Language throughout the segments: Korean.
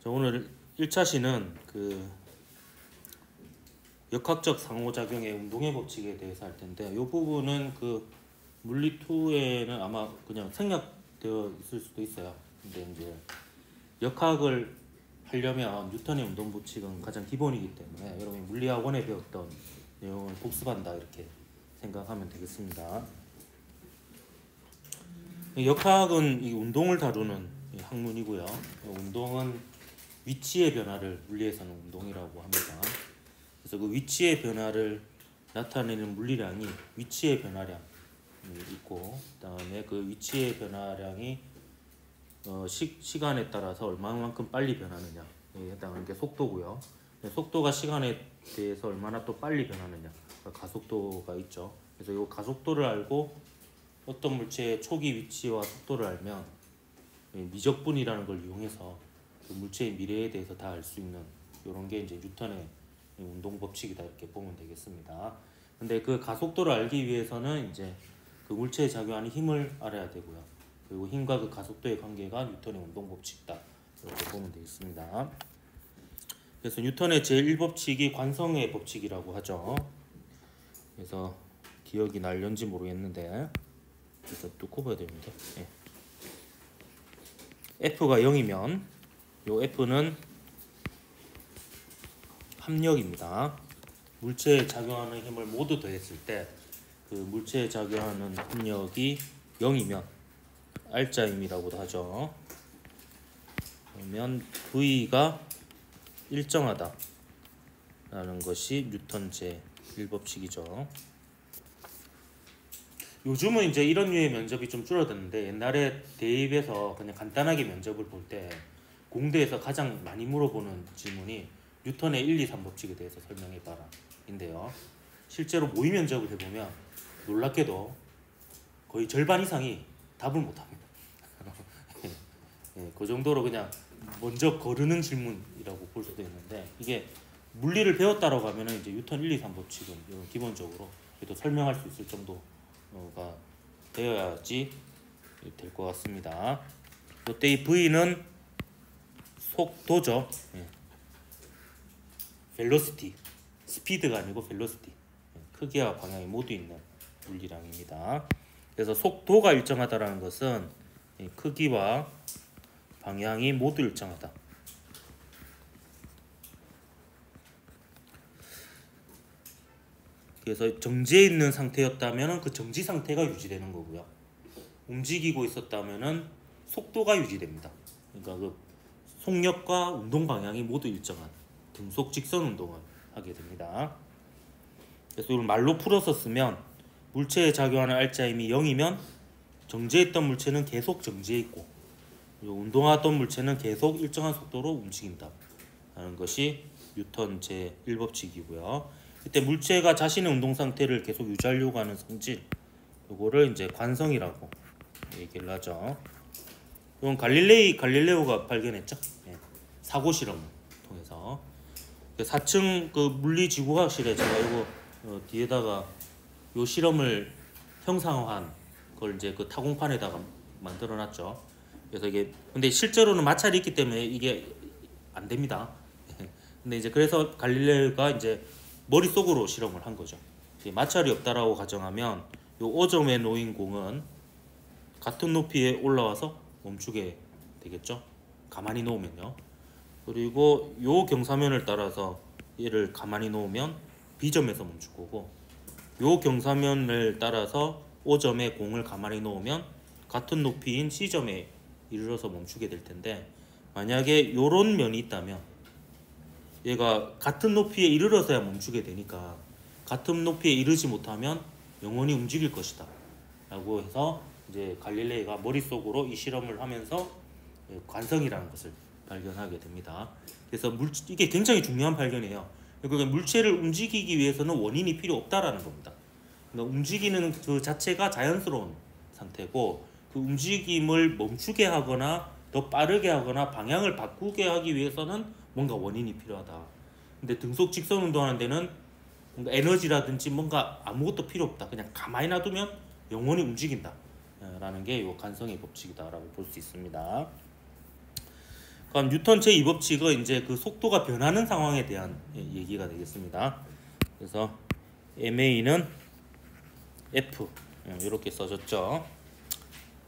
자, 오늘 1차 시는 그 역학적 상호작용의 운동의 법칙에 대해서 할 텐데, 이 부분은 그 물리 2에는 아마 그냥 생략되어 있을 수도 있어요. 근데 이제 역학을 하려면 뉴턴의 운동 법칙은 가장 기본이기 때문에 여러분이 물리학원에 배웠던 내용을 복습한다 이렇게 생각하면 되겠습니다. 역학은 이 운동을 다루는 학문이고요. 운동은 위치의 변화를 물리에서는 운동이라고 합니다. 그래서 그 위치의 변화를 나타내는 물리량이 위치의 변화량이 있고, 그다음에 그 위치의 변화량이 시간에 따라서 얼마만큼 빨리 변하느냐에 해당하는 게 속도고요. 속도가 시간에 대해서 얼마나 또 빨리 변하느냐, 가속도가 있죠. 그래서 이 가속도를 알고 어떤 물체의 초기 위치와 속도를 알면 미적분이라는 걸 이용해서 그 물체의 미래에 대해서 다 알 수 있는 이런 게 이제 뉴턴의 운동 법칙이다 이렇게 보면 되겠습니다. 근데 그 가속도를 알기 위해서는 이제 그 물체에 작용하는 힘을 알아야 되고요. 그리고 힘과 그 가속도의 관계가 뉴턴의 운동 법칙이다 이렇게 보면 되겠습니다. 그래서 뉴턴의 제1법칙이 관성의 법칙이라고 하죠. 그래서 기억이 날는지 모르겠는데 일단 뚫고 봐야 됩니다. 네. F가 0이면 요 F는 합력입니다. 물체에 작용하는 힘을 모두 더했을 때 그 물체에 작용하는 합력이 0이면 R자임이라고도 하죠. 그러면 V가 일정하다 라는 것이 뉴턴 제1법칙이죠. 요즘은 이제 이런 류의 면접이 좀 줄어들었는데, 옛날에 대입에서 그냥 간단하게 면접을 볼 때 공대에서 가장 많이 물어보는 질문이 뉴턴의 1, 2, 3법칙에 대해서 설명해봐라 인데요. 실제로 모의 면접을 해보면 놀랍게도 거의 절반 이상이 답을 못합니다. 그 정도로 그냥 먼저 거르는 질문이라고 볼 수도 있는데, 이게 물리를 배웠다라고 하면 이제 뉴턴 1, 2, 3법칙은 기본적으로 그래도 설명할 수 있을 정도가 되어야지 될 것 같습니다. 이때 이 V는 속도죠. velocity, 스피드가 아니고 velocity, 크기와 방향이 모두 있는 물리량입니다. 그래서 속도가 일정하다라는 것은 크기와 방향이 모두 일정하다. 그래서 정지해 있는 상태였다면 그 정지 상태가 유지되는 거고요. 움직이고 있었다면 속도가 유지됩니다. 그러니까 그 속력과 운동 방향이 모두 일정한 등속 직선 운동을 하게 됩니다. 그래서 이걸 말로 풀어서 쓰면 물체에 작용하는 R자임이 0이면 정지했던 물체는 계속 정지해 있고 운동하던 물체는 계속 일정한 속도로 움직인다 라는 것이 뉴턴 제1법칙이고요. 이때 물체가 자신의 운동 상태를 계속 유지하려고 하는 성질, 이거를 이제 관성이라고 얘기를 하죠. 이건 갈릴레오가 발견했죠. 사고 실험을 통해서 4층 그 물리지구학실에 제가 이거 뒤에다가 요 실험을 형상화한 걸 이제 그 타공판에다가 만들어놨죠. 그래서 이게 근데 실제로는 마찰이 있기 때문에 이게 안 됩니다. 근데 이제 그래서 갈릴레오가 이제 머릿속으로 실험을 한 거죠. 마찰이 없다라고 가정하면 요 5점에 놓인 공은 같은 높이에 올라와서 멈추게 되겠죠. 가만히 놓으면요. 그리고 요 경사면을 따라서 얘를 가만히 놓으면 B점에서 멈출 거고, 요 경사면을 따라서 5점에 공을 가만히 놓으면 같은 높이인 C점에 이르러서 멈추게 될 텐데, 만약에 요런 면이 있다면 얘가 같은 높이에 이르러서야 멈추게 되니까 같은 높이에 이르지 못하면 영원히 움직일 것이다 라고 해서 이제 갈릴레이가 머릿속으로 이 실험을 하면서 관성이라는 것을 발견하게 됩니다. 그래서 이게 굉장히 중요한 발견이에요. 그러니까 물체를 움직이기 위해서는 원인이 필요 없다라는 겁니다. 그러니까 움직이는 그 자체가 자연스러운 상태고, 그 움직임을 멈추게 하거나 더 빠르게 하거나 방향을 바꾸게 하기 위해서는 뭔가 원인이 필요하다. 근데 등속 직선 운동하는 데는 뭔가 에너지라든지 뭔가 아무것도 필요 없다. 그냥 가만히 놔두면 영원히 움직인다 라는 게 이 관성의 법칙이다라고 볼 수 있습니다. 그럼 뉴턴 제2법칙은 이제 그 속도가 변하는 상황에 대한 얘기가 되겠습니다. 그래서 ma는 f 이렇게 써졌죠.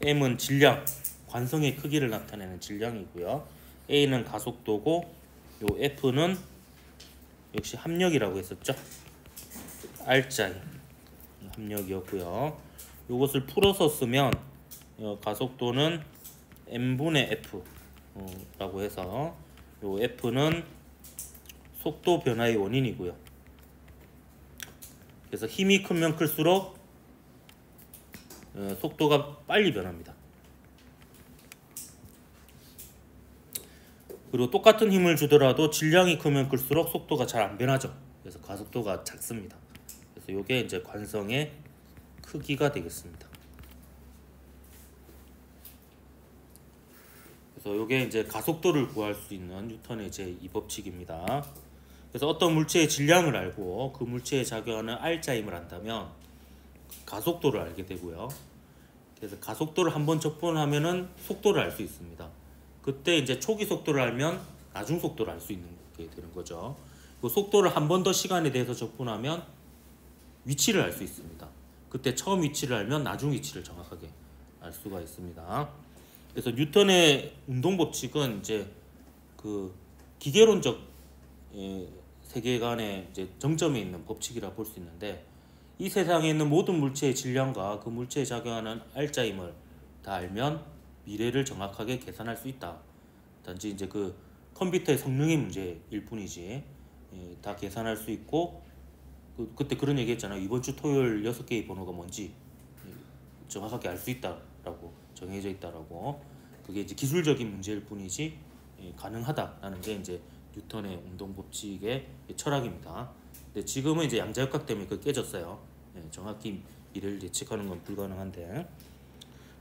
m은 질량, 관성의 크기를 나타내는 질량이고요. a는 가속도고 요 f는 역시 합력이라고 했었죠. R자인 합력이었고요. 요것을 풀어서 쓰면 가속도는 m분의 f 라고 해서 요 f는 속도 변화의 원인이고요. 그래서 힘이 크면 클수록 속도가 빨리 변합니다. 그리고 똑같은 힘을 주더라도 질량이 크면 클수록 속도가 잘 안 변하죠. 그래서 가속도가 작습니다. 그래서 이게 이제 관성의 크기가 되겠습니다. 그래서 이게 이제 가속도를 구할 수 있는 뉴턴의 제2법칙입니다. 그래서 어떤 물체의 질량을 알고 그 물체에 작용하는 R자임을 안다면 가속도를 알게 되고요. 그래서 가속도를 한번 접근하면은 속도를 알 수 있습니다. 그때 이제 초기 속도를 알면 나중 속도를 알 수 있는 게 되는 거죠. 그 속도를 한 번 더 시간에 대해서 접근하면 위치를 알 수 있습니다. 그때 처음 위치를 알면 나중 위치를 정확하게 알 수가 있습니다. 그래서 뉴턴의 운동 법칙은 이제 그 기계론적 세계관의 이제 정점에 있는 법칙이라 볼 수 있는데, 이 세상에 있는 모든 물체의 질량과 그 물체에 작용하는 R자임을 다 알면 미래를 정확하게 계산할 수 있다. 단지 이제 그 컴퓨터의 성능의 문제일 뿐이지 다 계산할 수 있고, 그때 그런 얘기 했잖아요. 이번 주 토요일 6개의 번호가 뭔지 정확하게 알 수 있다라고, 정해져 있다라고. 그게 이제 기술적인 문제일 뿐이지 가능하다라는 게 이제 뉴턴의 운동 법칙의 철학입니다. 근데 지금은 이제 양자역학 때문에 그 깨졌어요. 정확히 미래를 예측하는 건 불가능한데,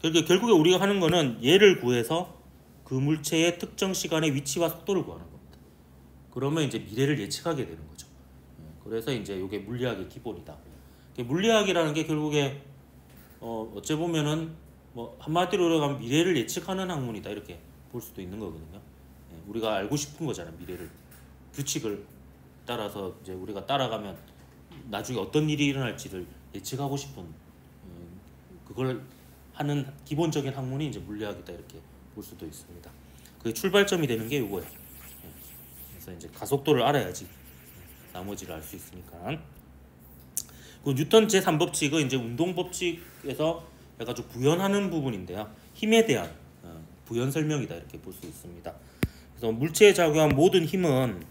결국에 우리가 하는 거는 얘를 구해서 그 물체의 특정 시간의 위치와 속도를 구하는 겁니다. 그러면 이제 미래를 예측하게 되는 거죠. 그래서 이제 이게 물리학의 기본이다. 물리학이라는 게 결국에 어째 보면은 뭐 한마디로 들어가면 미래를 예측하는 학문이다 이렇게 볼 수도 있는 거거든요. 우리가 알고 싶은 거잖아요. 미래를, 규칙을 따라서 이제 우리가 따라가면 나중에 어떤 일이 일어날지를 예측하고 싶은 그걸 하는 기본적인 학문이 이제 물리학이다 이렇게 볼 수도 있습니다. 그게 출발점이 되는 게 이거예요. 그래서 이제 가속도를 알아야지 나머지를 알 수 있으니까. 그 뉴턴 제3법칙은 이제 운동 법칙에서 약간 좀 구현하는 부분인데요. 힘에 대한 부연 설명이다 이렇게 볼 수 있습니다. 그래서 물체에 작용한 모든 힘은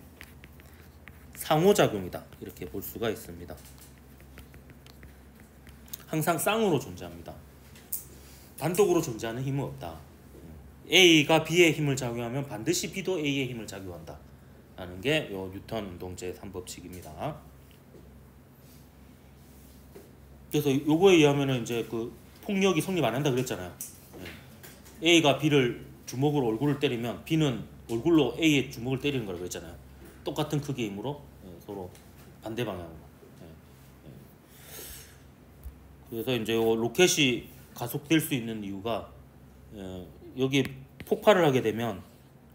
상호작용이다 이렇게 볼 수가 있습니다. 항상 쌍으로 존재합니다. 단독으로 존재하는 힘은 없다. A가 B의 힘을 작용하면 반드시 B도 A의 힘을 작용한다 라는 게 요 뉴턴 운동 제3법칙입니다. 그래서 요거에 의하면은 이제 그 폭력이 성립 안 한다 그랬잖아요. A가 B를 주먹으로 얼굴을 때리면 B는 얼굴로 A의 주먹을 때리는 거라고 했잖아요. 똑같은 크기의 힘으로 서로 반대 방향으로. 그래서 이제 요 로켓이 가속될 수 있는 이유가 여기 폭발을 하게 되면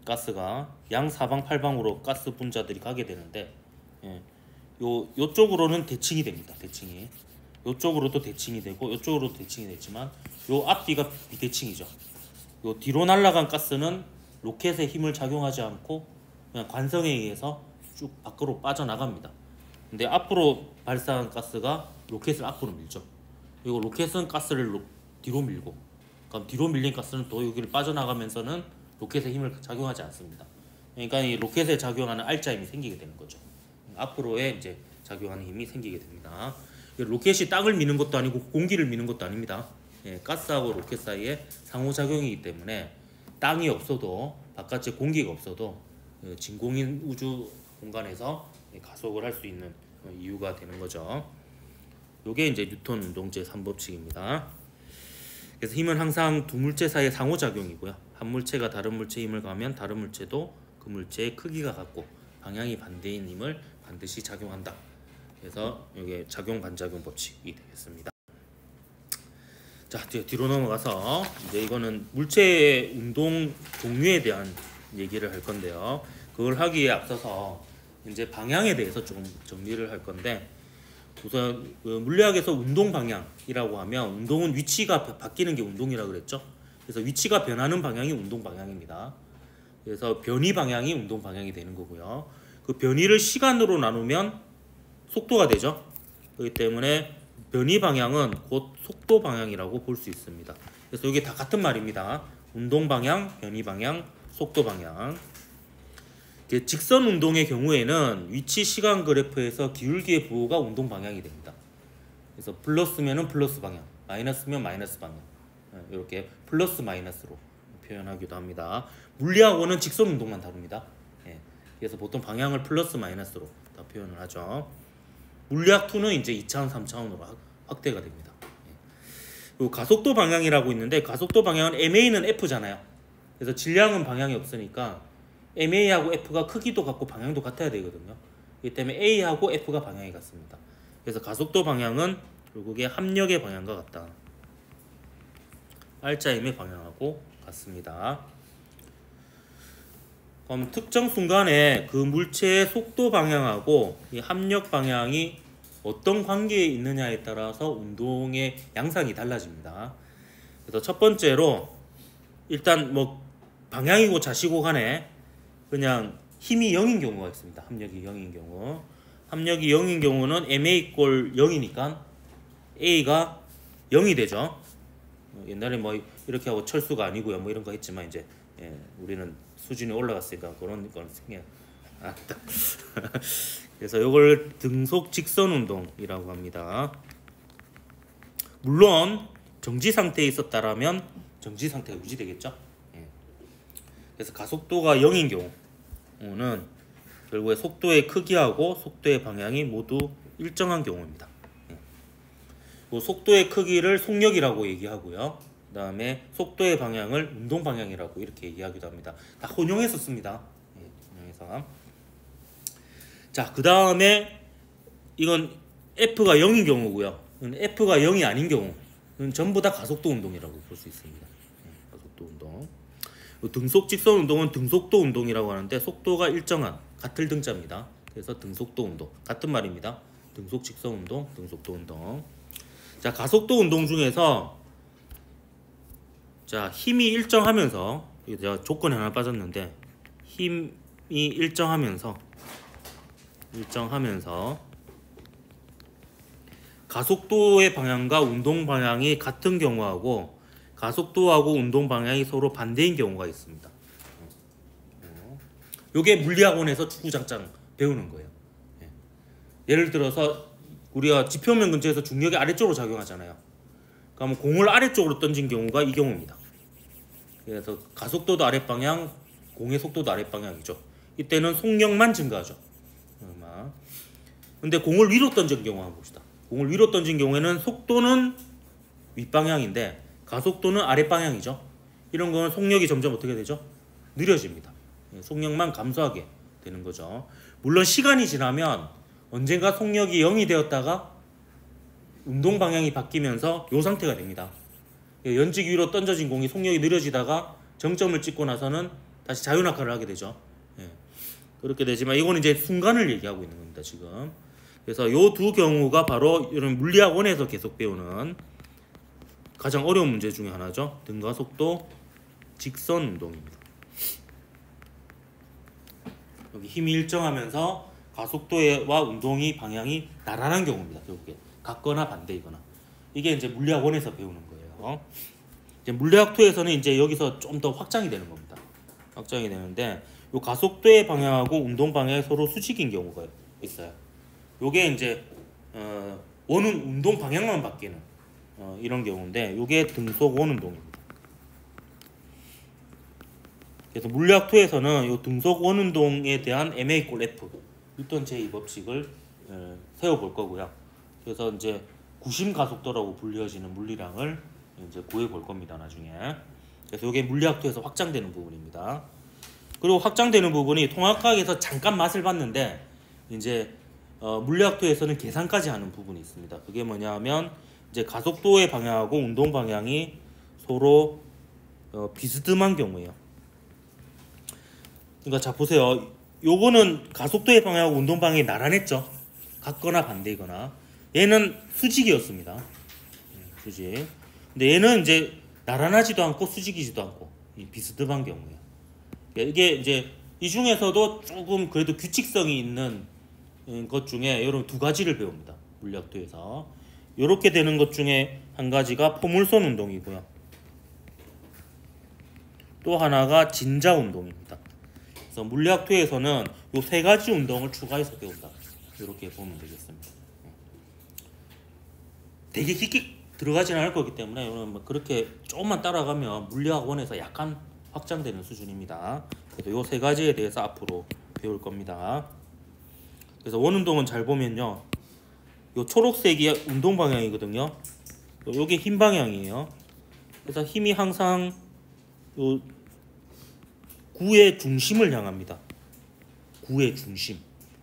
가스가 양사방팔방으로 가스 분자들이 가게 되는데, 요쪽으로는 대칭이 됩니다. 대칭이 요쪽으로도 대칭이 되고 요쪽으로도 대칭이 되지만 요 앞뒤가 비대칭이죠. 요 뒤로 날아간 가스는 로켓의 힘을 작용하지 않고 그냥 관성에 의해서 쭉 밖으로 빠져나갑니다. 근데 앞으로 발사한 가스가 로켓을 앞으로 밀죠. 그리고 로켓은 가스를 뒤로 밀고, 그럼 뒤로 밀린 가스는 또 여기를 빠져나가면서는 로켓의 힘을 작용하지 않습니다. 그러니까 이 로켓에 작용하는 R자임이 생기게 되는 거죠. 앞으로의 이제 작용하는 힘이 생기게 됩니다. 로켓이 땅을 미는 것도 아니고 공기를 미는 것도 아닙니다. 가스하고 로켓 사이에 상호작용이기 때문에 땅이 없어도, 바깥에 공기가 없어도 진공인 우주 공간에서 가속을 할 수 있는 이유가 되는 거죠. 요게 이제 뉴턴 운동 제3법칙입니다. 그래서 힘은 항상 두 물체 사이의 상호작용이고요. 한 물체가 다른 물체에 힘을 가하면 다른 물체도 그 물체의 크기가 같고 방향이 반대인 힘을 반드시 작용한다. 그래서 이게 작용 반작용 법칙이 되겠습니다. 자, 뒤로 넘어가서 이제 이거는 물체의 운동 종류에 대한 얘기를 할 건데요. 그걸 하기에 앞서서 이제 방향에 대해서 좀 정리를 할 건데, 우선 물리학에서 운동 방향이라고 하면 운동은 위치가 바뀌는 게 운동이라고 그랬죠. 그래서 위치가 변하는 방향이 운동 방향입니다. 그래서 변이 방향이 운동 방향이 되는 거고요. 그 변이를 시간으로 나누면 속도가 되죠. 그렇기 때문에 변이 방향은 곧 속도 방향이라고 볼 수 있습니다. 그래서 이게 다 같은 말입니다. 운동 방향, 변이 방향, 속도 방향. 직선 운동의 경우에는 위치 시간 그래프에서 기울기의 부호가 운동 방향이 됩니다. 그래서 플러스면은 플러스 방향, 마이너스면 마이너스 방향. 이렇게 플러스 마이너스로 표현하기도 합니다. 물리학원은 직선 운동만 다룹니다. 그래서 보통 방향을 플러스 마이너스로 다 표현을 하죠. 물리학 2는 이제 2차원, 3차원으로 확대가 됩니다. 그리고 가속도 방향이라고 있는데, 가속도 방향은 MA는 F잖아요. 그래서 질량은 방향이 없으니까 MA하고 F가 크기도 같고 방향도 같아야 되거든요. 그렇기 때문에 A하고 F가 방향이 같습니다. 그래서 가속도 방향은 결국에 합력의 방향과 같다. R자임의 방향하고 같습니다. 그럼 특정 순간에 그 물체의 속도 방향하고 이 합력 방향이 어떤 관계에 있느냐에 따라서 운동의 양상이 달라집니다. 그래서 첫 번째로 일단 뭐 방향이고 자시고 간에 그냥 힘이 0인 경우가 있습니다. 합력이 0인 경우. 합력이 0인 경우는 MA 꼴 0이니까 A가 0이 되죠. 옛날에 뭐 이렇게 하고 철수가 아니고요. 뭐 이런 거 했지만 이제 우리는 수준이 올라갔으니까 그런 건 생겨. 그래서 이걸 등속 직선 운동이라고 합니다. 물론 정지 상태에 있었다라면 정지 상태가 유지되겠죠. 그래서 가속도가 0인 경우는 결국에 속도의 크기하고 속도의 방향이 모두 일정한 경우입니다. 그 속도의 크기를 속력이라고 얘기하고요. 그 다음에 속도의 방향을 운동 방향이라고 이렇게 얘기하기도 합니다. 다 혼용해서 씁니다. 혼용해서. 자, 그 다음에 이건 F가 0인 경우고요. F가 0이 아닌 경우는 전부 다 가속도 운동이라고 볼 수 있습니다. 가속도 운동. 등속 직선 운동은 등속도 운동이라고 하는데, 속도가 일정한 같을 등자입니다. 그래서 등속도 운동 같은 말입니다. 등속 직선 운동, 등속도 운동. 자, 가속도 운동 중에서 자, 힘이 일정하면서, 이거 제가 조건이 하나 빠졌는데, 힘이 일정하면서 가속도의 방향과 운동 방향이 같은 경우하고 가속도하고 운동 방향이 서로 반대인 경우가 있습니다. 요게 물리학원에서 주구장창 배우는 거예요. 예를 들어서 우리가 지표면 근처에서 중력이 아래쪽으로 작용하잖아요. 그러면 공을 아래쪽으로 던진 경우가 이 경우입니다. 그래서 가속도도 아랫방향, 공의 속도도 아랫방향이죠. 이때는 속력만 증가하죠. 근데 공을 위로 던진 경우 한번 봅시다. 공을 위로 던진 경우에는 속도는 윗방향인데 가속도는 아랫방향이죠. 이런 거는 속력이 점점 어떻게 되죠? 느려집니다. 속력만 감소하게 되는 거죠. 물론 시간이 지나면 언젠가 속력이 0이 되었다가 운동 방향이 바뀌면서 이 상태가 됩니다. 연직 위로 던져진 공이 속력이 느려지다가 정점을 찍고 나서는 다시 자유낙하를 하게 되죠. 그렇게 되지만 이거는 이제 순간을 얘기하고 있는 겁니다, 지금. 그래서 이 두 경우가 바로 이런 물리학원에서 계속 배우는 가장 어려운 문제 중에 하나죠. 등가 속도 직선 운동입니다. 여기 힘이 일정하면서 가속도와 운동이 방향이 나란한 경우입니다. 결국에 같거나 반대이거나. 이게 이제 물리학원에서 배우는 거예요. 이제 물리학 2에서는 이제 여기서 좀 더 확장이 되는 겁니다. 확장이 되는데 요 가속도의 방향하고 운동 방향이 서로 수직인 경우가 있어요. 요게 이제 원은 운동 방향만 바뀌는 이런 경우인데 요게 등속 원운동입니다. 그래서 물리학 2에서는 요 등속 원운동에 대한 MA 꼴 F 뉴턴 제2법칙을 세워볼 거고요. 그래서 이제 구심 가속도라고 불려지는 물리량을 이제 구해볼 겁니다, 나중에. 그래서 이게 물리학 2에서 확장되는 부분입니다. 그리고 확장되는 부분이 통합과학에서 잠깐 맛을 봤는데 이제 물리학 2에서는 계산까지 하는 부분이 있습니다. 그게 뭐냐면 이제 가속도의 방향하고 운동 방향이 서로 비스듬한 경우예요. 그러니까 자 보세요. 요거는 가속도의 방향하고 운동 방향이 나란했죠. 같거나 반대이거나. 얘는 수직이었습니다. 수직. 근데 얘는 이제 나란하지도 않고 수직이지도 않고 비스듬한 경우예요. 이게 이제 이 중에서도 조금 그래도 규칙성이 있는 것 중에 이런 두 가지를 배웁니다. 물리학도에서. 이렇게 되는 것 중에 한 가지가 포물선 운동이고요. 또 하나가 진자 운동입니다. 그래서 물리학도에서는 이 세 가지 운동을 추가해서 배운다. 이렇게 보면 되겠습니다. 되게 깊게 들어가지는 않을 거기 때문에 뭐 그렇게 조금만 따라가면 물리학원에서 약간 확장되는 수준입니다. 그래서 이 세 가지에 대해서 앞으로 배울 겁니다. 그래서 원운동은 잘 보면요, 요 초록색이 운동 방향이거든요. 요게 흰 방향이에요. 그래서 힘이 항상 요 구의 중심을 향합니다. 구의 중심.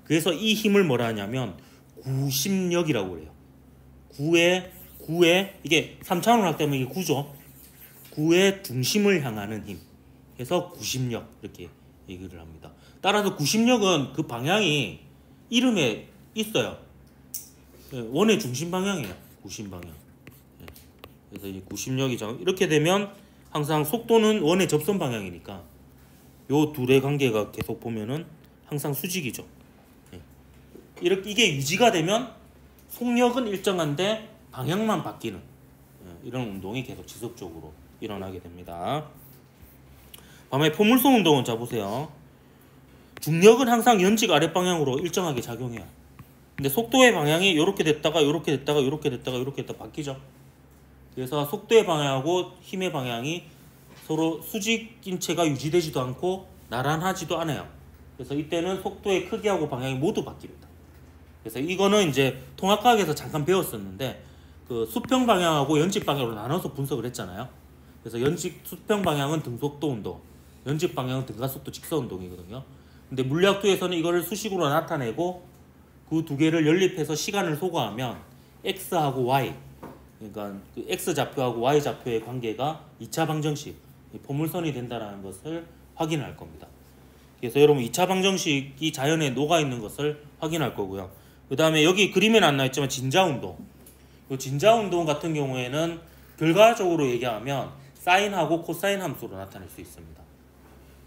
그래서 이 힘을 뭐라 하냐면 구심력이라고 그래요. 구의 이게 3차원을 하기 때문에 이게 구죠. 구의 중심을 향하는 힘. 그래서 구심력 이렇게 얘기를 합니다. 따라서 구심력은 그 방향이 이름에 있어요. 원의 중심 방향이에요. 구심 방향. 그래서 이 구심력이죠. 이렇게 되면 항상 속도는 원의 접선 방향이니까 요 둘의 관계가 계속 보면은 항상 수직이죠. 이게 유지가 되면 속력은 일정한데 방향만 바뀌는 이런 운동이 계속 지속적으로 일어나게 됩니다. 다음에 포물선 운동은 자 보세요. 중력은 항상 연직 아랫 방향으로 일정하게 작용해요. 근데 속도의 방향이 이렇게 됐다가 이렇게 됐다가 이렇게 됐다가 이렇게 됐다가 바뀌죠. 그래서 속도의 방향하고 힘의 방향이 서로 수직인 채가 유지되지도 않고 나란하지도 않아요. 그래서 이때는 속도의 크기하고 방향이 모두 바뀝니다. 그래서 이거는 이제 통합과학에서 잠깐 배웠었는데 그 수평 방향하고 연직 방향으로 나눠서 분석을 했잖아요. 그래서 수평 방향은 등속도 운동, 연직 방향은 등가속도 직선 운동이거든요. 근데 물리학도에서는 이거를 수식으로 나타내고 그 두 개를 연립해서 시간을 소거하면 x하고 y, 그러니까 그 x 좌표하고 y 좌표의 관계가 2차 방정식, 포물선이 된다는 것을 확인할 겁니다. 그래서 여러분 2차 방정식이 자연에 녹아있는 것을 확인할 거고요. 그 다음에 여기 그림에는 안 나와있지만 진자운동, 이 진자운동 같은 경우에는 결과적으로 얘기하면 사인하고 코사인 함수로 나타낼 수 있습니다.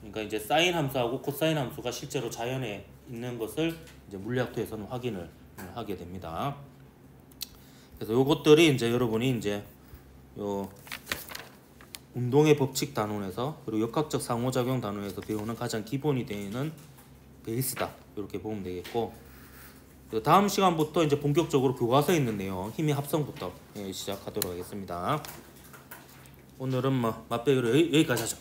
그러니까 이제 사인 함수하고 코사인 함수가 실제로 자연에 있는 것을 이제 물리학도에서는 확인을 하게 됩니다. 그래서 요것들이 이제 여러분이 이제 요 운동의 법칙 단원에서 그리고 역학적 상호작용 단원에서 배우는 가장 기본이 되는 베이스다. 이렇게 보면 되겠고, 다음 시간부터 이제 본격적으로 교과서에 있는 내용, 힘의 합성부터 시작하도록 하겠습니다. 오늘은 뭐 맛배기로 여기까지 하죠.